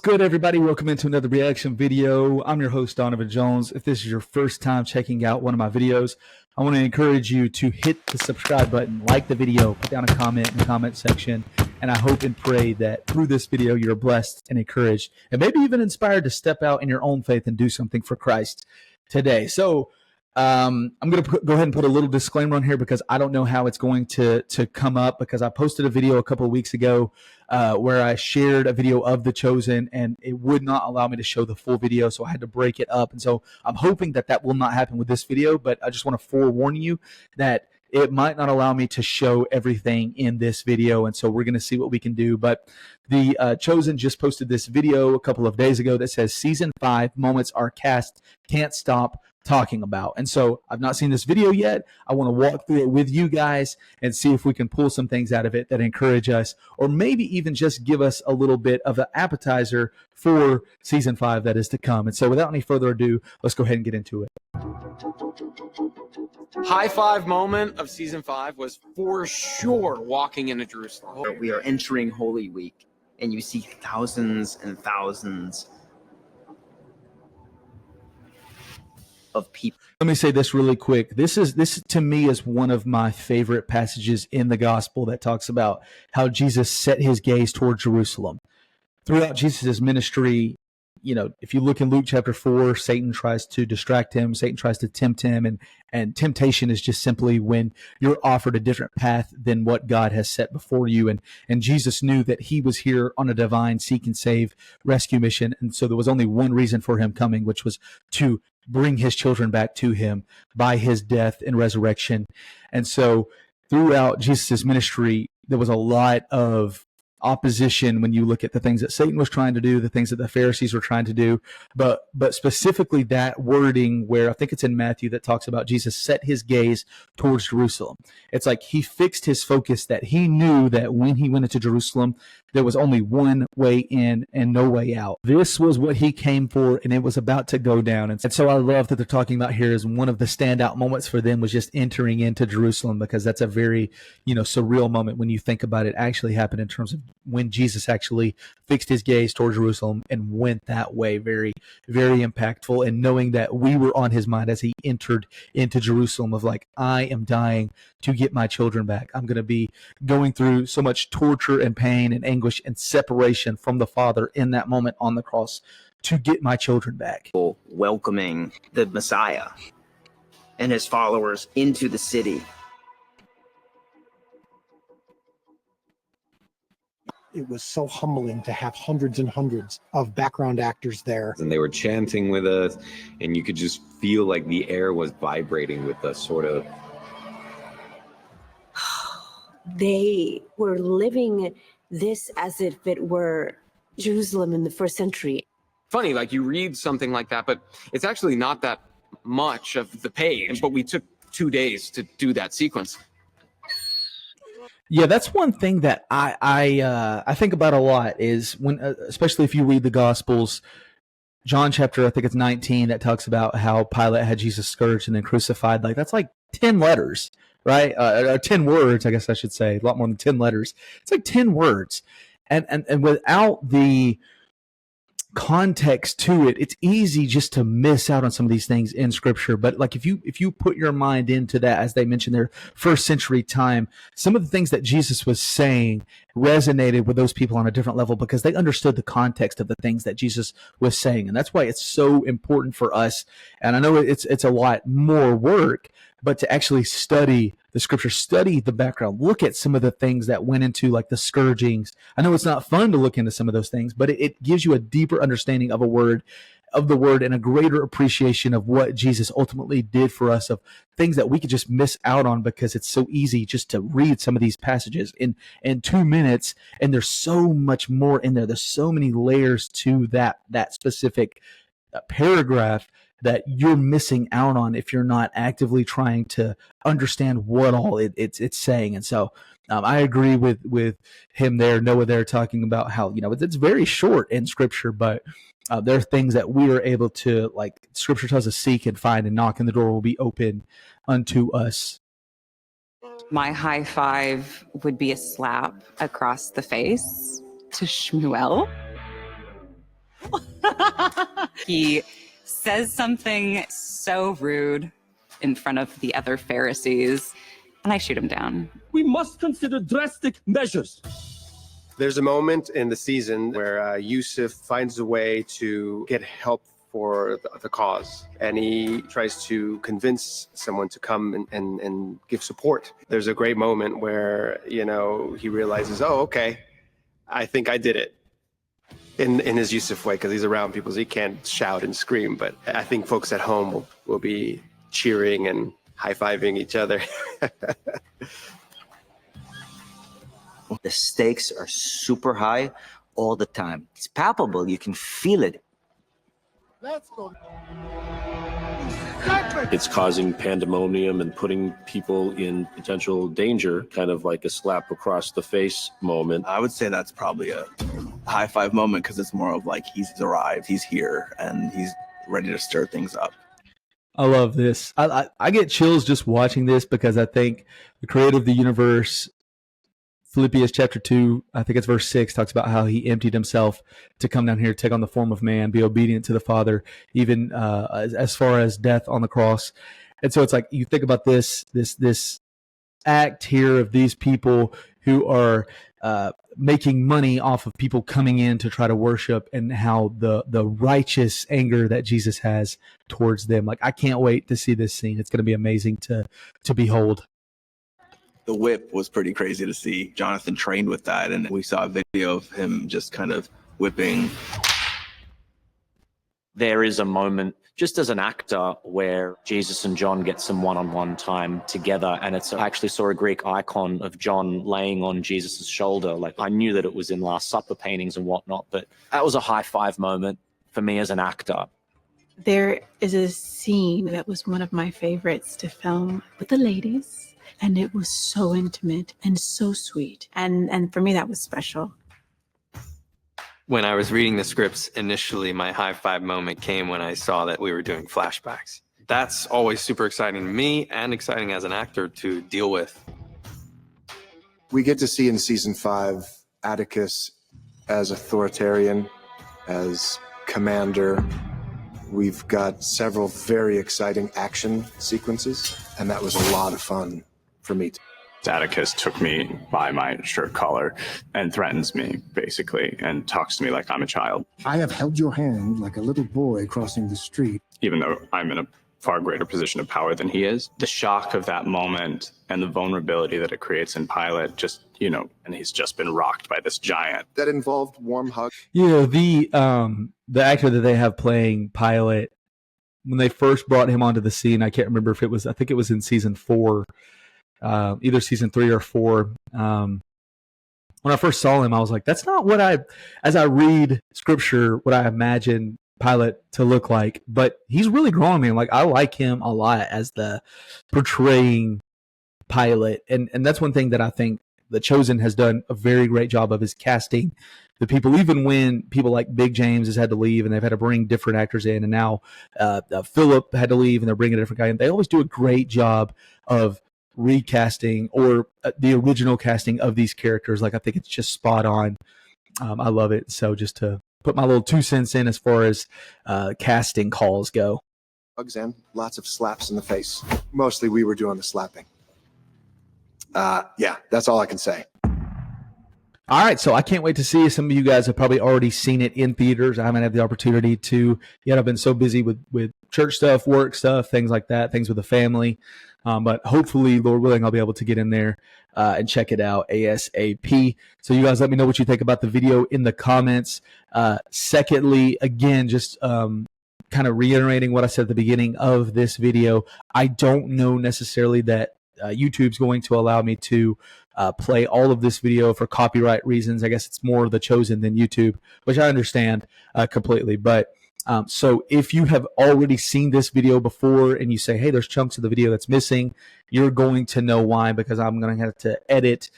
good, everybody? Welcome into another reaction video. I'm your host, Donovan Jones. If this is your first time checking out one of my videos, I want to encourage you to hit the subscribe button, like the video, put down a comment in the comment section, and I hope and pray that through this video you're blessed and encouraged and maybe even inspired to step out in your own faith and do something for Christ today. So I'm going to go ahead and put a little disclaimer on here because I don't know how it's going to come up, because I posted a video a couple of weeks ago where I shared a video of The Chosen, and it would not allow me to show the full video, so I had to break it up. And so I'm hoping that that will not happen with this video, but I just want to forewarn you that it might not allow me to show everything in this video, and so we're going to see what we can do. But The Chosen just posted this video a couple of days ago that says Season 5 moments our cast can't stop talking about. And so I've not seen this video yet. I want to walk through it with you guys and see if we can pull some things out of it that encourage us, or maybe even just give us a little bit of an appetizer for Season 5 that is to come. And so without any further ado, let's go ahead and get into it. High five moment of Season 5 was for sure walking into Jerusalem. We are entering Holy Week, and you see thousands and thousands of people. Let me say this really quick. This to me is one of my favorite passages in the gospel that talks about how Jesus set his gaze toward Jerusalem. Throughout Jesus' ministry, you know, if you look in Luke chapter 4, Satan tries to distract him. Satan tries to tempt him. And temptation is just simply when you're offered a different path than what God has set before you. And Jesus knew that he was here on a divine seek and save rescue mission. And so there was only one reason for him coming, which was to bring his children back to him by his death and resurrection. And so throughout Jesus' ministry, there was a lot of opposition when you look at the things that Satan was trying to do, the things that the Pharisees were trying to do, but specifically that wording where I think it's in Matthew that talks about Jesus set his gaze towards Jerusalem. It's like he fixed his focus, that he knew that when he went into Jerusalem, there was only one way in and no way out. This was what he came for, and it was about to go down. And so I love that they're talking about here is one of the standout moments for them was just entering into Jerusalem, because that's a very, surreal moment when you think about it actually happened in terms of when Jesus actually fixed his gaze toward Jerusalem and went that way. Very, very impactful. And knowing that we were on his mind as he entered into Jerusalem of like, I am dying to get my children back. I'm going to be going through so much torture and pain and anguish and separation from the Father in that moment on the cross to get my children back. Welcoming the Messiah and his followers into the city. It was so humbling to have hundreds and hundreds of background actors there. And they were chanting with us, and you could just feel like the air was vibrating with us, sort of. They were living this as if it were Jerusalem in the first century. Funny, like you read something like that, but it's actually not that much of the page, but we took 2 days to do that sequence. Yeah, that's one thing that I think about a lot is when, especially if you read the Gospels, John chapter, I think it's 19, that talks about how Pilate had Jesus scourged and then crucified. Like that's like 10 letters, right? 10 words, I guess I should say, a lot more than 10 letters. It's like 10 words. And without the context to it, it's easy just to miss out on some of these things in Scripture. But like if you put your mind into that, as they mentioned their first century time, some of the things that Jesus was saying resonated with those people on a different level because they understood the context of the things that Jesus was saying. And that's why it's so important for us. And I know it's a lot more work, but to actually study the Scripture, study the background, look at some of the things that went into like the scourgings. I know it's not fun to look into some of those things, but it gives you a deeper understanding of the word, and a greater appreciation of what Jesus ultimately did for us, of things that we could just miss out on because it's so easy just to read some of these passages in 2 minutes. And there's so much more in there. There's so many layers to that specific paragraph that you're missing out on if you're not actively trying to understand what all it's saying. And so I agree with him there, Noah there, talking about how, it's very short in Scripture, but there are things that we are able to, like Scripture tells us, seek and find and knock, and the door will be open unto us. My high five would be a slap across the face to Shmuel. He says something so rude in front of the other Pharisees, and I shoot him down. We must consider drastic measures. There's a moment in the season where Yusuf finds a way to get help for the cause, and he tries to convince someone to come and give support. There's a great moment where, he realizes, oh, okay, I think I did it. In his Yusuf way, because he's around people, so he can't shout and scream. But I think folks at home will be cheering and high-fiving each other. The stakes are super high all the time. It's palpable. You can feel it. Let's go. It's causing pandemonium and putting people in potential danger, kind of like a slap across the face moment. I would say that's probably a high five moment, because it's more of like he's arrived, he's here, and he's ready to stir things up. I love this. I get chills just watching this, because I think the creator of the universe, Philippians chapter 2, I think it's verse 6, talks about how he emptied himself to come down here, take on the form of man, be obedient to the Father, even as far as death on the cross. And so it's like, you think about this act here of these people who are making money off of people coming in to try to worship, and how the righteous anger that Jesus has towards them. Like, I can't wait to see this scene. It's going to be amazing to behold. The whip was pretty crazy to see. Jonathan trained with that, and we saw a video of him just kind of whipping. There is a moment, just as an actor, where Jesus and John get some one-on-one time together, and I actually saw a Greek icon of John laying on Jesus's shoulder. Like, I knew that it was in Last Supper paintings and whatnot, but that was a high five moment for me as an actor. There is a scene that was one of my favorites to film with the ladies. And it was so intimate and so sweet. And for me, that was special. When I was reading the scripts initially, my high five moment came when I saw that we were doing flashbacks. That's always super exciting to me, and exciting as an actor to deal with. We get to see in season 5 Atticus as authoritarian, as commander. We've got several very exciting action sequences, and that was a lot of fun for me. Atticus took me by my shirt collar and threatens me, basically, and talks to me like I'm a child. I have held your hand like a little boy crossing the street. Even though I'm in a far greater position of power than he is. The shock of that moment and the vulnerability that it creates in Pilate, just, and he's just been rocked by this giant. That involved warm hugs. The actor that they have playing Pilate, when they first brought him onto the scene, I can't remember if I think it was in season 4, either season 3 or 4. When I first saw him, I was like, that's not what as I read scripture, what I imagine Pilate to look like. But he's really grown, man. Like, I like him a lot as the portraying Pilate. And that's one thing that I think The Chosen has done a very great job of, is casting the people, even when people like Big James has had to leave and they've had to bring different actors in, and now Philip had to leave and they're bringing a different guy in. They always do a great job of recasting or the original casting of these characters. Like, I think it's just spot on. I love it. So just to put my little 2 cents in as far as casting calls go. Hugs and lots of slaps in the face. Mostly we were doing the slapping. Yeah, that's all I can say. All right, so I can't wait to see. Some of you guys have probably already seen it in theaters. I haven't had the opportunity to yet. I've been so busy with church stuff, work stuff, things like that, things with the family. But hopefully, Lord willing, I'll be able to get in there and check it out ASAP. So you guys let me know what you think about the video in the comments. Secondly, again, just kind of reiterating what I said at the beginning of this video. I don't know necessarily that YouTube's going to allow me to play all of this video for copyright reasons. I guess it's more The Chosen than YouTube, which I understand completely. But so if you have already seen this video before and you say, hey, there's chunks of the video that's missing, you're going to know why, because I'm going to have to edit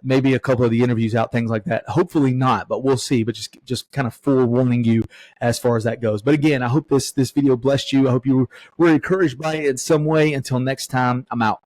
maybe a couple of the interviews out, things like that. Hopefully not, but we'll see. But just kind of forewarning you as far as that goes. But again, I hope this video blessed you. I hope you were encouraged by it in some way. Until next time, I'm out.